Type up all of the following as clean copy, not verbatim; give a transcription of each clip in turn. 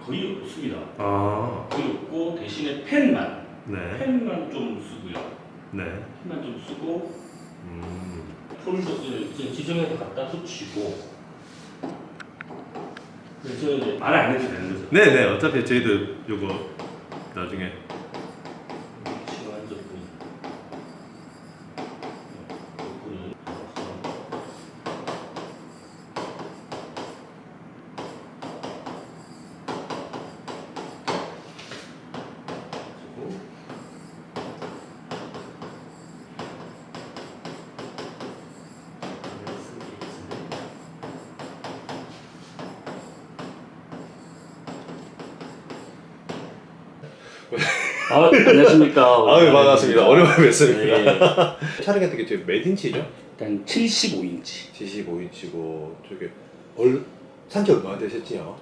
거의 없습니다. 아, 거의 없고 대신에 펜만 좀 쓰고요. 네. 펜만 좀 쓰고 폴더를 이제 지정해서 갖다 붙이고. 그래서 이제 말을 안 해도 되는 거죠. 네네. 어차피 저희도 요거 나중에 시간 접근. 접근을 안녕하십니까. 아유 반갑습니다. 오랜만에 뵙습니다. 네. 촬영했던 게 지금 몇 인치죠? 일단 75인치. 75인치고 저게 산지 얼마나 되셨지요?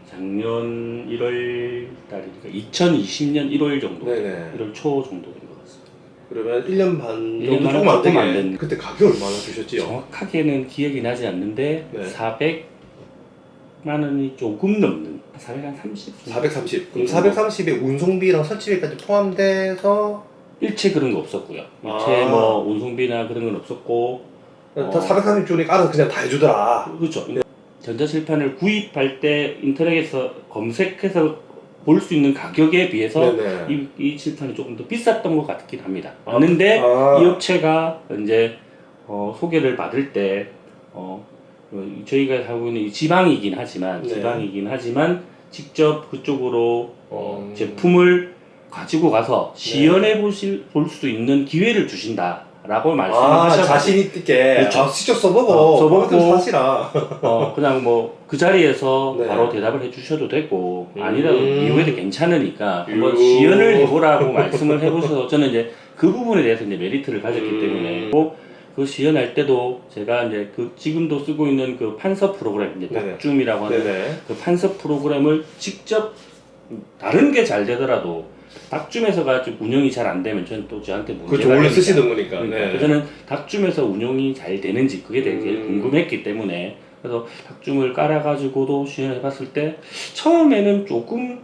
작년 1월 달이니까 2020년 1월 정도. 네네. 1월 초 정도 된 것 같습니다. 그러면 1년 반 1년 정도 반은 조금 안 조금 안 되게 된. 그때 가격 얼마나 주셨지요? 정확하게는 기억이 나지 않는데 네. 400만 원이 조금 넘는 430. 430. 그럼 430에 운송비랑 설치비까지 포함돼서 일체 그런 거 없었고요. 일체 뭐 운송비나 그런 건 없었고. 다 430주니까 알아서 그냥 다 해주더라. 그렇죠. 전자칠판을 구입할 때 인터넷에서 검색해서 볼 수 있는 가격에 비해서 네네. 이 칠판이 조금 더 비쌌던 것 같긴 합니다. 그런데 이 업체가 이제 소개를 받을 때 저희가 하고 있는 이 지방이긴 하지만 직접 그쪽으로 제품을 가지고 가서 시연해 볼 수 있는 기회를 주신다라고 말씀하셨어요. 자신 있게. 그렇죠. 직접 써보고. 써보고. 사시라. 그냥 뭐 그 자리에서 네. 바로 대답을 해주셔도 되고 아니라 이후에도 괜찮으니까 한번 유. 시연을 해보라고 말씀을 해보셔서 저는 이제 그 부분에 대해서 이제 메리트를 가졌기 때문에 그 시연할 때도 제가 이제 그 지금도 쓰고 있는 그 판서 프로그램 이제 네네. 닥줌이라고 하는 네네. 그 판서 프로그램을 직접 다른 게 잘 되더라도 닥줌에서가 좀 운영이 잘 안 되면 저는 또 저한테 문제가 그렇죠. 원래 되니까. 쓰시던 거니까. 그러니까 네. 그래서 저는 닥줌에서 운영이 잘 되는지 그게 되게 제일 궁금했기 때문에 그래서 닥줌을 깔아가지고도 시연해봤을 때 처음에는 조금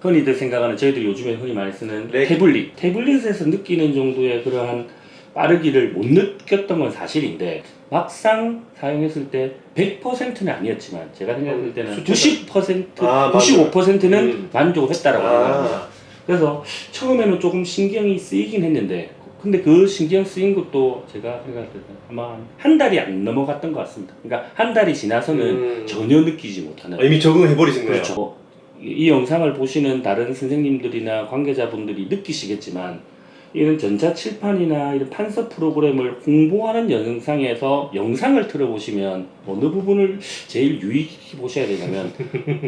흔히들 생각하는 저희들 요즘에 흔히 많이 쓰는 네. 태블릿에서 느끼는 정도의 그러한 빠르기를 못 느꼈던 건 사실인데 막상 사용했을 때 100%는 아니었지만 제가 생각할 때는 90%, 95%는 만족을 했다라고 생각합니다. 그래서 처음에는 조금 신경이 쓰이긴 했는데 근데 그 신경 쓰인 것도 제가 생각할 때는 아마 한 달이 안 넘어갔던 것 같습니다. 그러니까 한 달이 지나서는 전혀 느끼지 못하는. 이미 적응해버리신 거예요. 그렇죠. 이 영상을 보시는 다른 선생님들이나 관계자분들이 느끼시겠지만 이런 전자칠판이나 이런 판서 프로그램을 홍보하는 영상에서 영상을 틀어보시면 어느 부분을 제일 유익히 보셔야 되냐면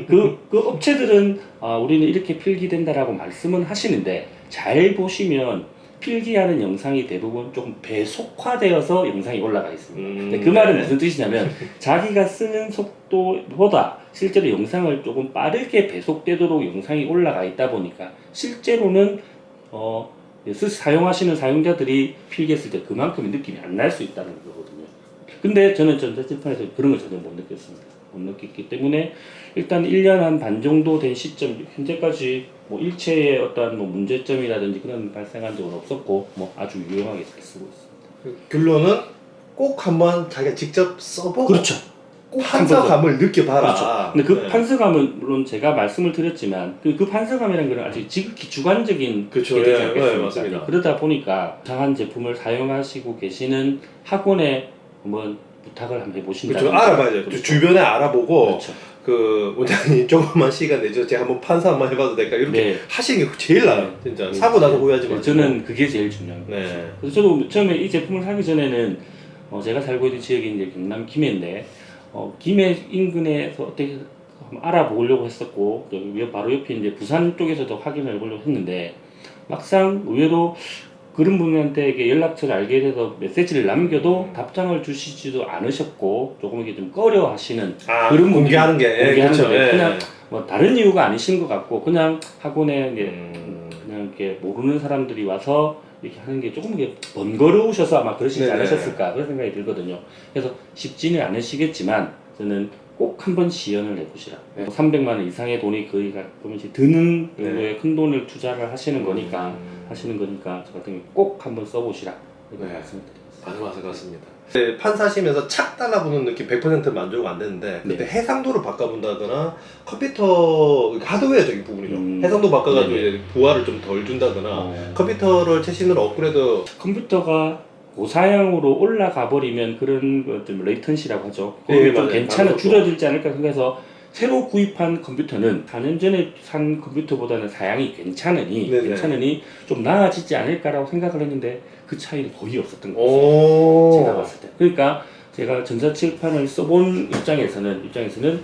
그 업체들은 우리는 이렇게 필기된다라고 말씀은 하시는데 잘 보시면 필기하는 영상이 대부분 조금 배속화되어서 영상이 올라가 있습니다. 근데 그 말은 무슨 뜻이냐면 자기가 쓰는 속도보다 실제로 영상을 조금 빠르게 배속되도록 영상이 올라가 있다 보니까 실제로는 사용하시는 사용자들이 필기했을 때 그만큼의 느낌이 안 날 수 있다는 거거든요. 근데 저는 전자칠판에서 그런 걸 전혀 못 느꼈습니다. 못 느꼈기 때문에 일단 1년 한 반 정도 된 시점 현재까지 뭐 일체의 어떤 뭐 문제점이라든지 그런 발생한 적은 없었고 뭐 아주 유용하게 잘 쓰고 있습니다. 결론은 꼭 한번 자기가 직접 써보고 그렇죠. 판서감을 느껴봐라. 그렇죠. 근데 그 판서감은 물론 제가 말씀을 드렸지만 그 판서감이라는 건 아주 지극히 주관적인 그렇죠. 게 되지 예, 않겠습니까? 맞습니다. 그러다 보니까 이상한 제품을 사용하시고 계시는 학원에 한번 부탁을 한번 해보신다. 그렇죠. 알아봐야죠. 그렇죠. 주변에 알아보고 그렇죠. 그 원장님 조금만 시간 내줘. 제가 한번 판서 한번 해봐도 될까? 이렇게 하시는 게 제일 나아요. 진짜 사고 나서 후회하지 마시고. 저는 그게 제일 중요합니다. 네. 그래서 저도 처음에 이 제품을 사기 전에는 제가 살고 있는 지역이 이제 경남 김해인데 김해 인근에서 어떻게 한번 알아보려고 했었고 여기 바로 옆에 이제 부산 쪽에서도 확인을 해보려고 했는데 막상 의외로 그런 분한테 연락처를 알게 돼서 메시지를 남겨도 답장을 주시지도 않으셨고 조금 이게 좀 꺼려하시는 그런 공개하는 게 그렇죠. 예. 그냥 뭐 다른 이유가 아니신 것 같고 그냥 학원에 그냥 이렇게 모르는 사람들이 와서 이렇게 하는 게 조금 이게 번거로우셔서 아마 그러시지 네네. 않으셨을까 그런 생각이 들거든요. 그래서 쉽지는 않으시겠지만 저는 꼭 한번 시연을 해보시라. 네. 300만 원 이상의 돈이 거의 가끔 이제 드는 네. 정도의 큰 돈을 투자를 하시는 거니까 저 같은 경우 꼭 한번 써보시라 이렇게 네. 말씀드립니다. 맞는 것 같습니다. 네, 판 사시면서 착 달라붙는 느낌 100% 만족 안 되는데 그때 네. 해상도를 바꿔본다거나 컴퓨터 하드웨어적인 부분이죠. 해상도 바꿔가지고 네네. 이제 부하를 좀 덜 준다거나 컴퓨터를 최신으로 업그레이드 컴퓨터가 고사양으로 올라가 버리면 그런 것좀 레이턴시라고 하죠. 네, 그게 좀 맞아요. 괜찮아 맞아요. 줄어들지 않을까 생각해서 새로 구입한 컴퓨터는 4년 전에 산 컴퓨터보다는 사양이 괜찮으니 좀 나아지지 않을까라고 생각을 했는데 그 차이는 거의 없었던 것 같아요. 제가 봤을 때. 그러니까 제가 전자칠판을 써본 입장에서는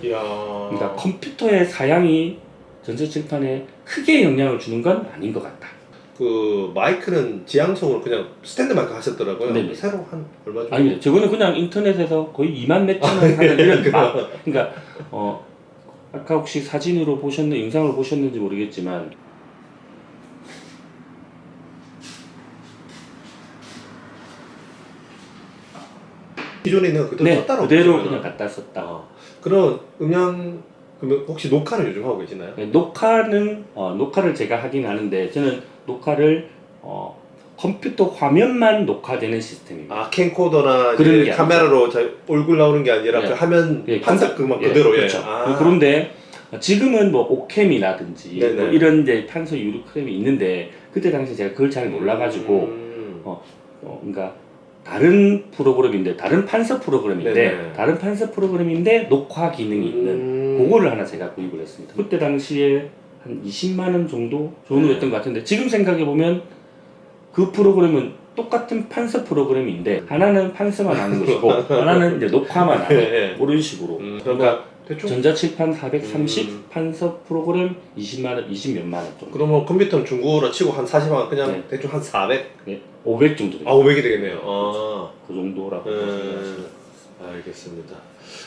이야. 그러니까 컴퓨터의 사양이 전자칠판에 크게 영향을 주는 건 아닌 것 같다. 그 마이크는 지향성으로 그냥 스탠드 마이크 하셨더라고요. 네네. 새로 한 얼마 정도? 아니, 저거는 그냥 인터넷에서 거의 2만 몇천 원 하는 이런 그러니까 아까 혹시 사진으로 영상으로 보셨는지 모르겠지만 기존에 있는 거 그대로 네, 썼다고 그대로 보시면은. 그냥 갖다 썼다. 그런 그러면 혹시 녹화는 요즘 하고 계시나요? 네, 녹화를 제가 하긴 하는데 저는 녹화를 컴퓨터 화면만 녹화되는 시스템입니다. 아 캠코더나 그런 이제 게 카메라로 얼굴 나오는 게 아니라 예. 그 화면 예, 판사 그만 그대로 그렇죠. 아. 그런데 지금은 뭐 오캠이라든지 네네. 뭐 이런 이제 판서 유리캠이 있는데 그때 당시 제가 그걸 잘 몰라가지고 그러니까 다른 프로그램인데 다른 판서 프로그램인데 네네. 다른 판서 프로그램인데 녹화 기능이 있는 그거를 하나 제가 구입을 했습니다. 그때 당시에 한 20만 원 정도 였던 것 같은데 지금 생각해 보면 그 프로그램은 똑같은 판서 프로그램인데 하나는 판서만 하는 것이고 하나는 이제 녹화만 하는 네. 그런 식으로. 그러니까 대충 전자칠판 430 판서 프로그램 20만 원, 20몇만 원 정도. 그러면 컴퓨터는 중고로 치고 한 40만 원 그냥 네. 대충 한 400? 네, 500 정도 됩니다. 아 500이 되겠네요. 아. 그 정도라고 생각하시면. 알겠습니다.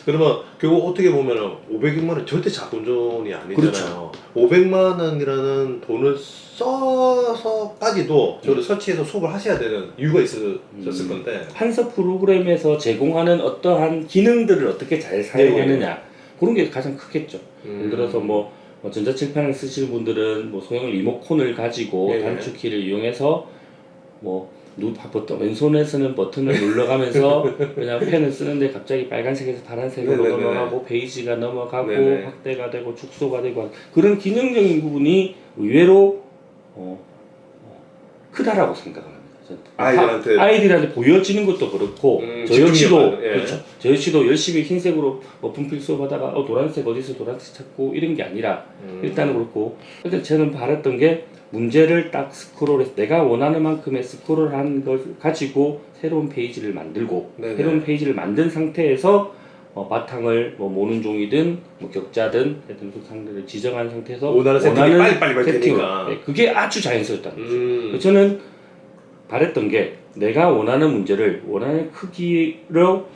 그러면 결국 어떻게 보면은 500만 원 절대 작은 돈이 아니잖아요. 그렇죠. 500만 원이라는 돈을 써서까지도 저를 설치해서 수업을 하셔야 되는 이유가 있으셨을 건데. 판서 프로그램에서 제공하는 어떠한 기능들을 어떻게 잘 사용하느냐 그런 게 가장 크겠죠. 예를 들어서 뭐 전자칠판을 쓰시는 분들은 뭐 소형 리모컨을 가지고 네. 단축키를 이용해서 뭐 왼손에서는 버튼을 눌러가면서 그냥 펜을 쓰는데 갑자기 빨간색에서 파란색으로 네네네. 넘어가고 페이지가 넘어가고 네네. 확대가 되고 축소가 되고 그런 기능적인 부분이 의외로 크다라고 생각합니다. 아이들한테 보여지는 것도 그렇고 저 역시도 예. 그렇죠. 저 역시도 열심히 흰색으로 분필 수업하다가 노란색 어디서 노란색 찾고 이런 게 아니라 일단은 그렇고 일단 저는 바랐던 게 문제를 딱 스크롤해서 내가 원하는 만큼의 스크롤한 걸 가지고 새로운 페이지를 만들고 네네. 새로운 페이지를 만든 상태에서 바탕을 뭐 모는 종이든 뭐 격자든 하여튼 그 상태를 지정한 상태에서 원하는 세팅이 빨리빨리 되니까. 네, 그게 아주 자연스럽다는 거죠. 저는 바랬던 게 내가 원하는 문제를 원하는 크기로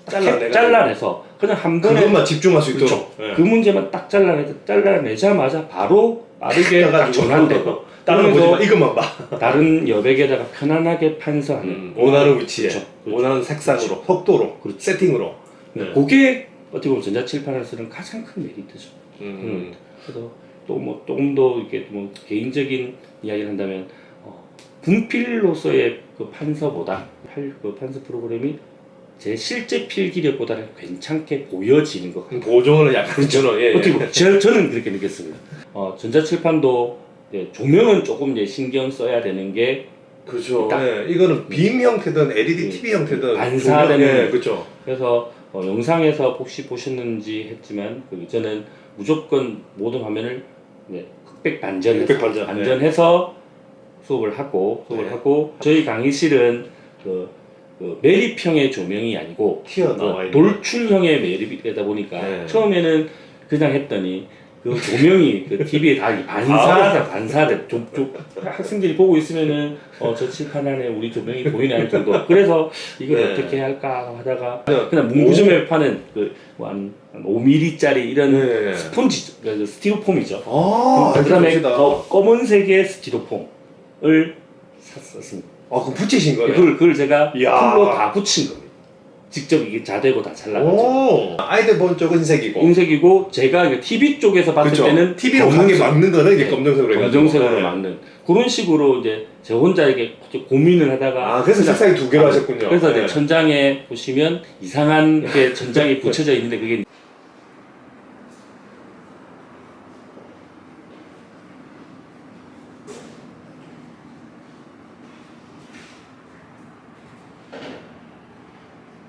잘라내서 그냥 한 번에 그것만 집중할 수 있도록. 그렇죠. 그 문제만 딱 잘라내자마자 바로 빠르게 딱 전환되고 다른 거 보지 마. 이것만 봐. 다른 여백에다가 편안하게 판서하는 원하는 위치에 그렇죠. 원하는 색상으로 속도로 세팅으로. 네. 그게 어떻게 보면 전자칠판을 쓰는 가장 큰 메리트죠. 그래서 또 뭐 조금 더 이렇게 뭐 개인적인 이야기를 한다면 분필로서의 그 판서보다 그 판서 프로그램이 제 실제 필기력보다는 괜찮게 보여지는 것 같아요. 보정을 약간 저는 어떻게 보면 저는 그렇게 느꼈습니다. 전자칠판도 조명은 조금 이제 신경 써야 되는 게 그렇죠. 이거는 빔 형태든 LED TV 형태든 반사되는 그렇죠. 그래서 영상에서 혹시 보셨는지 했지만 저는 무조건 모든 화면을 흑백 반전해서 수업을 하고 저희 강의실은 그 매립형의 조명이 아니고 돌출형의 매립이다 보니까 처음에는 그냥 했더니 그 조명이 그 TV에 다 반사돼 학생들이 보고 있으면은 저 칠판 안에 우리 조명이 보이네 할 정도. 그래서 이걸 어떻게 할까 하다가 그냥 문구점에 파는 한 5mm짜리 이런 스폰지 스티로폼이죠. 그다음에 검은색의 스티로폼을 샀었습니다. 그거 붙이신 거예요? 그걸 제가 풀로 다 붙인 겁니다. 직접 이게 자대고 다 잘라가지고 오, 아이들 본 쪽은 흰색이고. 흰색이고 제가 이게 TV 쪽에서 봤을 그쵸. 때는 TV로 가게 막는 거는 이제 네, 검정색으로 해가지고. 검정색으로 네. 막는 그런 식으로 이제 저 혼자 이게 고민을 하다가 아, 그래서 색상이 두 개로 하셨군요. 그래서 이제 네. 천장에 보시면 이상한 게 천장에 붙여져 있는데 그게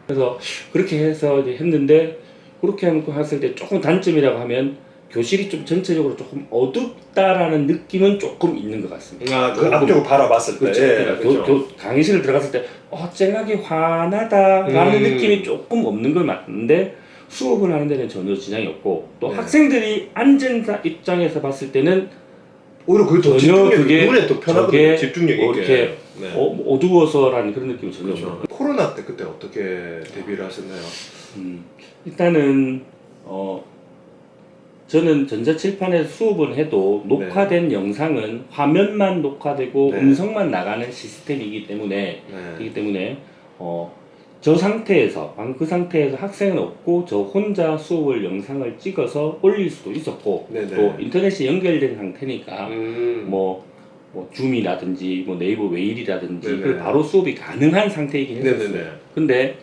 그래서 그렇게 해서 이제 했는데 그렇게 했을 때 조금 단점이라고 하면 교실이 좀 전체적으로 조금 어둡다라는 느낌은 조금 있는 것 같습니다. 아, 그 앞쪽을 바라봤을 때. 그렇죠. 예, 그러니까 그렇죠. 강의실을 들어갔을 때 쨍하게 환하다라는 느낌이 조금 없는 걸 맞는데 수업을 하는 데는 전혀 지장이 없고 또 네. 학생들이 앉은 입장에서 봤을 때는 오히려 그게 더 전혀 집중력이 그게 눈에 또 편하거든요. 저게 집중력이 뭐 있게. 이렇게 네. 어두워서라는 그런 느낌이 전혀 그렇죠. 없어요. 코로나 때 그때 어떻게 데뷔를 하셨나요? 일단은 저는 전자칠판에서 수업을 해도 녹화된 영상은 화면만 녹화되고 네. 음성만 나가는 시스템이기 때문에 네. 저 상태에서 그 상태에서 학생은 없고 저 혼자 수업을 영상을 찍어서 올릴 수도 있었고 네네. 또 인터넷이 연결된 상태니까 뭐. 뭐 줌이라든지 뭐 네이버 웨일이라든지 네네. 그걸 바로 수업이 가능한 상태이긴 했었어요. 네네네. 근데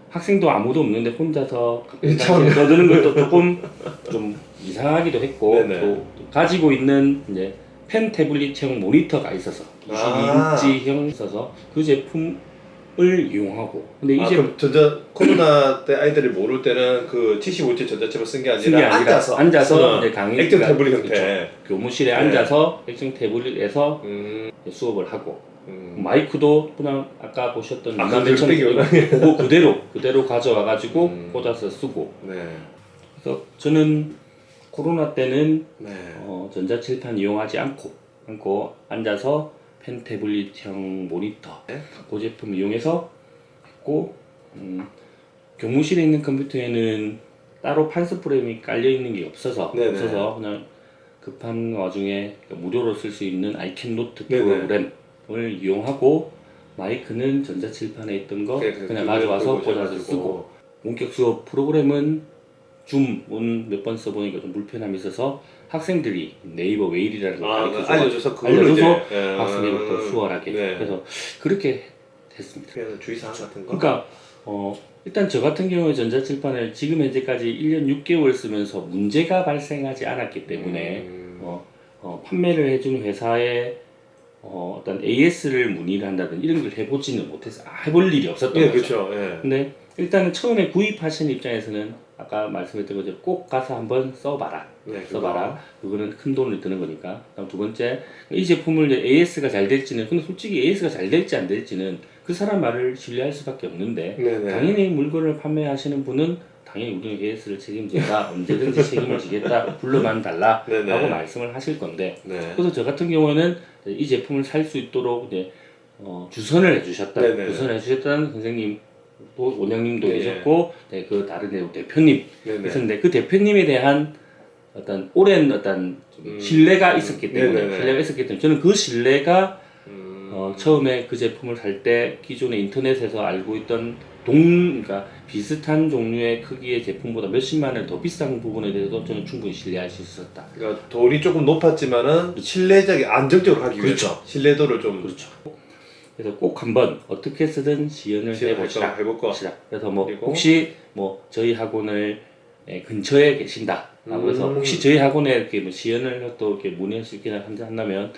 학생도 아무도 없는데 혼자서 참. 떠드는 것도 조금 좀 이상하기도 했고 네네. 또 가지고 있는 이제 펜 태블릿형 모니터가 있어서 22인치형 있어서 그 제품을 이용하고 근데 이제 그럼 코로나 때 아이들이 모를 때는 그 75인치 전자책을 쓴 게 쓴 게 아니라 아니라 앉아서 이제 액정 태블릿 형태. 교무실에 네. 앉아서 액정 태블릿에서 수업을 하고 마이크도 그냥 아까 보셨던 아, 맨처럼 그거 그대로 가져와가지고 꽂아서 쓰고 네. 그래서 저는 코로나 때는 네. 전자칠판 이용하지 않고 앉아서 펜 태블릿형 모니터 네. 그 제품 이용해서 했고 교무실에 있는 컴퓨터에는 따로 판스 프레임이 깔려 있는 게 없어서 네네. 그냥 급한 와중에 무료로 쓸 수 있는 아이캔노트 네네. 프로그램을 이용하고 마이크는 전자칠판에 있던 거 그냥 가져와서 꽂아서 쓰고 본격 수업 프로그램은 줌은 몇 번 써보니까 좀 불편함이 있어서 학생들이 네이버 웨일이라는 걸 알려줘서 학생들부터 수월하게 네. 그래서 그렇게 됐습니다. 그래서 주의사항 같은 거. 그러니까 일단 저 같은 경우에 전자칠판을 지금 현재까지 1년 6개월 쓰면서 문제가 발생하지 않았기 때문에 판매를 해준 회사에 어떤 AS를 문의를 한다든지 이런 걸 해보지는 못해서 해볼 일이 없었던 예, 거죠. 그렇죠. 예. 근데 일단은 처음에 구입하신 입장에서는 아까 말씀했던 것처럼 꼭 가서 한번 써봐라. 네, 써봐라. 그거는 큰 돈을 드는 거니까. 그다음 두 번째, 이 제품을 이제 AS가 잘 될지는, 근데 솔직히 AS가 잘 될지 안 될지는 그 사람 말을 신뢰할 수밖에 없는데, 네네. 당연히 물건을 판매하시는 분은 당연히 우리는 AS를 책임진다, 언제든지 책임을 지겠다, 불러만 달라 네네. 라고 말씀을 하실 건데, 네. 그래서 저 같은 경우에는 이 제품을 살 수 있도록 이제 주선을 해주셨다, 네네. 주선을 해주셨다는 선생님, 또 원장님도 네. 계셨고, 그 다른 대표님 네네. 계셨는데 그 대표님에 대한 어떤 오랜 어떤 좀 신뢰가 있었기 때문에 저는 그 신뢰가 처음에 그 제품을 살 때 기존의 인터넷에서 알고 있던 그러니까 비슷한 종류의 크기의 제품보다 몇십만 원 더 비싼 부분에 대해서 저는 충분히 신뢰할 수 있었다. 그러니까 돈이 조금 높았지만은 신뢰적이 안정적으로 하기 위해서 그렇죠. 신뢰도를 좀 그렇죠. 그래서 꼭 한번 어떻게 쓰든 시연을 해보시라. 해볼 거. 그래서 뭐 그리고? 혹시 뭐 저희 학원을 근처에 계신다. 그래서 혹시 저희 학원에 이렇게 뭐 시연을 또 이렇게 문의할 수 있게 한다면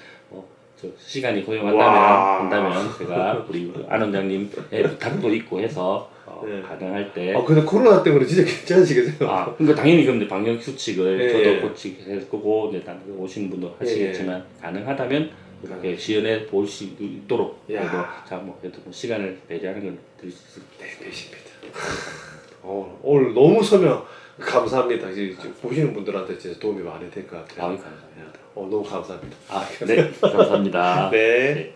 저 시간이 한다면 제가 우리 안 원장님의 부탁도 있고 해서 네. 가능할 때. 근데 코로나 때문에 진짜 괜찮으시겠어요? 그러니까 당연히 근데 방역 수칙을 예, 저도 예. 고치게 거고 이제 오시는 분도 하시겠지만 가능하다면 이렇게 시연해 볼 수 있도록 야. 그래도 뭐 시간을 배려하는 걸 드릴 수 있습니다. 네, 되십니다. 오늘 너무 설명 감사합니다. 이제 보시는 분들한테 진짜 도움이 많이 될 것 같아요. 감사합니다. 너무 감사합니다. 네, 감사합니다. 네.